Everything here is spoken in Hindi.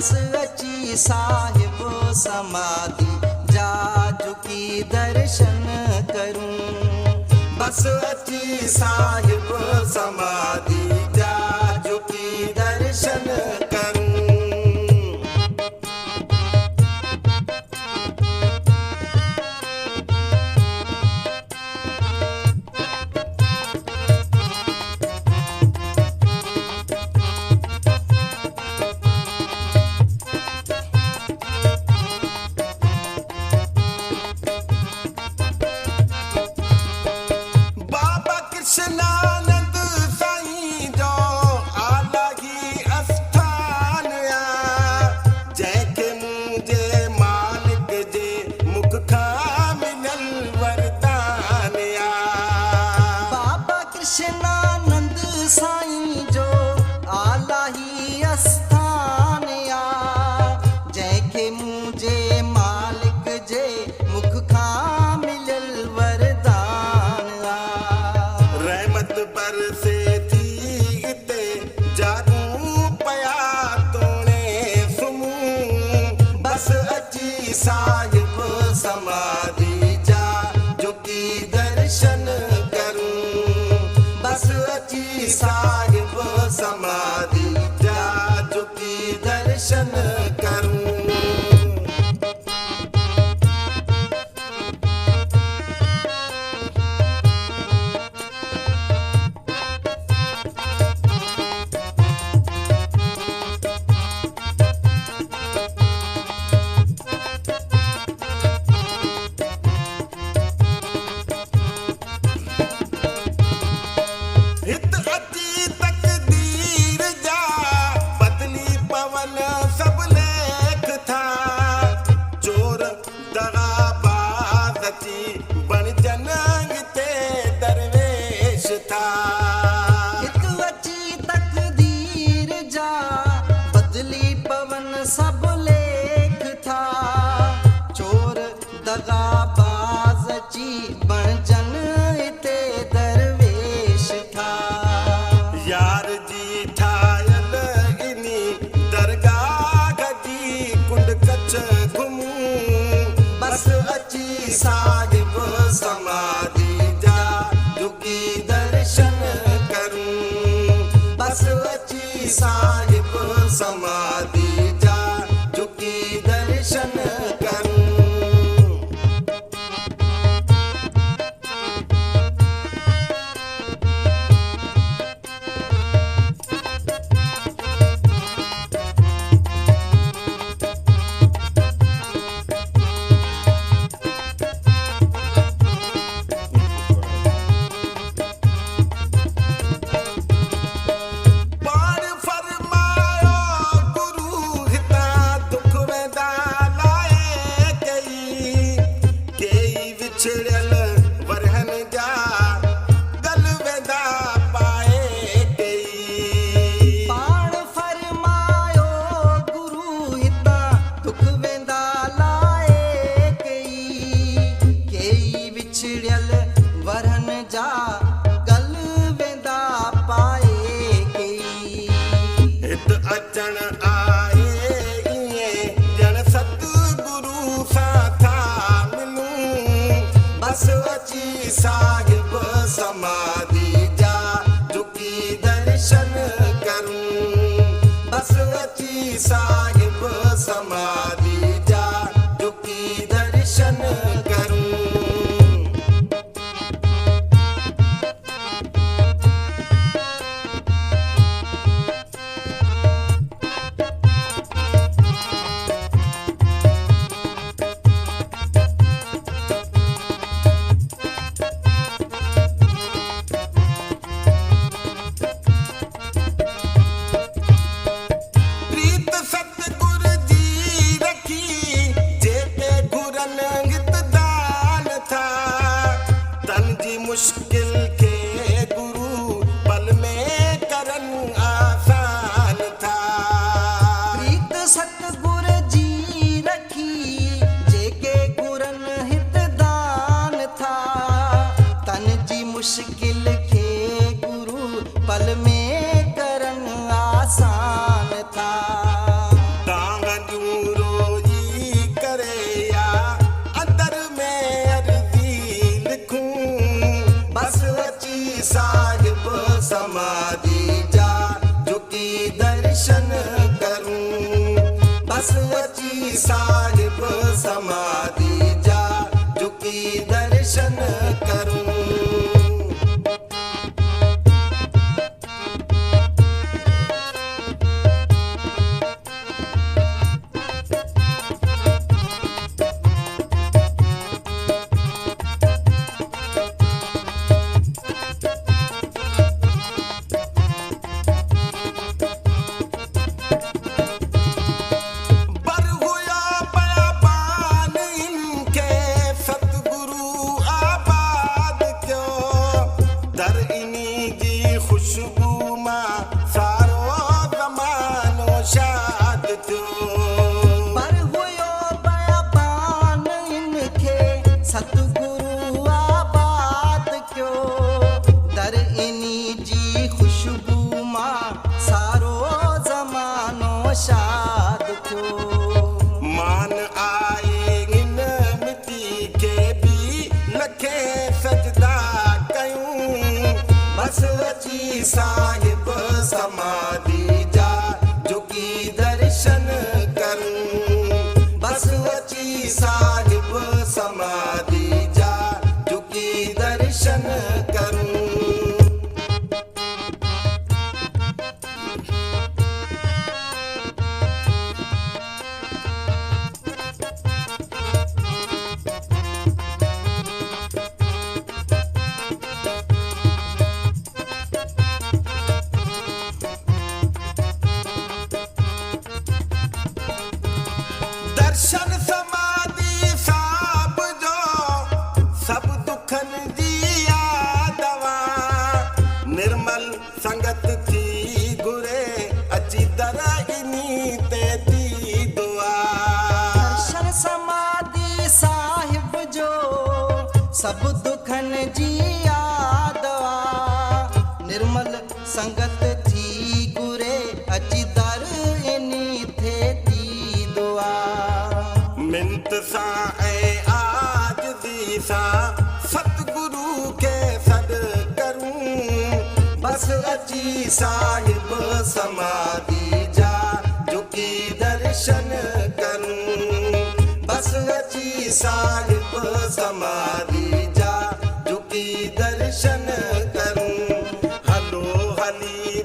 बस अची साहिब समाधि जा झुकी दर्शन करूं। बस अची साहिब समाधि जा झुकी दर्शन करूं। कृष्णानंद साईं जो आलाही अस्थान आ, जंहिंखे मुंहिंजे मालिक जे मुख खां मिलल वरदान आ। बाबा कृष्णानंद साईं जो आलाही अस्थान आ, जंहिंखे मुंहिंजे मालिक जे मुख खां मिलल वरदान आ। पर से थी इते जादू पया तोणे सुमूं। बस अची साहिब समाधि जा झुकी दर्शन करूं। बस अची साहिब समाधि जा झुकी दर्शन करूं। सब लेख था चोर दगाबाज अची बणजन हिते दरवेश था। यार जी ठायल इनी दरगाह जी कुंड कच्छ घुमूं। बस अची साहिब समाधि जा झुकी दर्शन करूं। बस अची साहिब समाधि दर्शन करूं। अचण आए इएं ॼण सतगुरु सां था मिलूं। बस अची साहिब समाधि जा झुकी दर्शन करूं। बस अची साहिब समाधि जा झुकी दर्शन करूं। मुश्किल के गुरु पल में करन आसान था। प्रीत सतगुर जी रखी जेके गुरन हित दान था। तन जी मुश्किल के गुरु पल में करन आसान था। बस अची साहिब समाधि जा झुकी दर्शन करूं। शाद थियो मान आए इन मिटी के भी लखे सजदा कयूं। बस अची साहिब समाधि जा झुकी दर्शन करूं। बस अची साहिब समाधि जा झुकी दर्शन करूं। दर्शन समाधि साहब जो सब दुखन जी दवा निर्मल संगत थी घुरे अची दर इनी ते दी दुआ। दर्शन समाधि साहिब जो सब दुखन जी दवा निर्मल संगत थी घुरे अची दर इनी ते दी दुआ। मिंत सां ऐं आजिज़ी सां सतगुरु खे सॾु करूं। बस अची साहिब समाधि जा झुकी दर्शन करूं। बस अची साहिब समाधि जा झुकी दर्शन करूं। हलो हली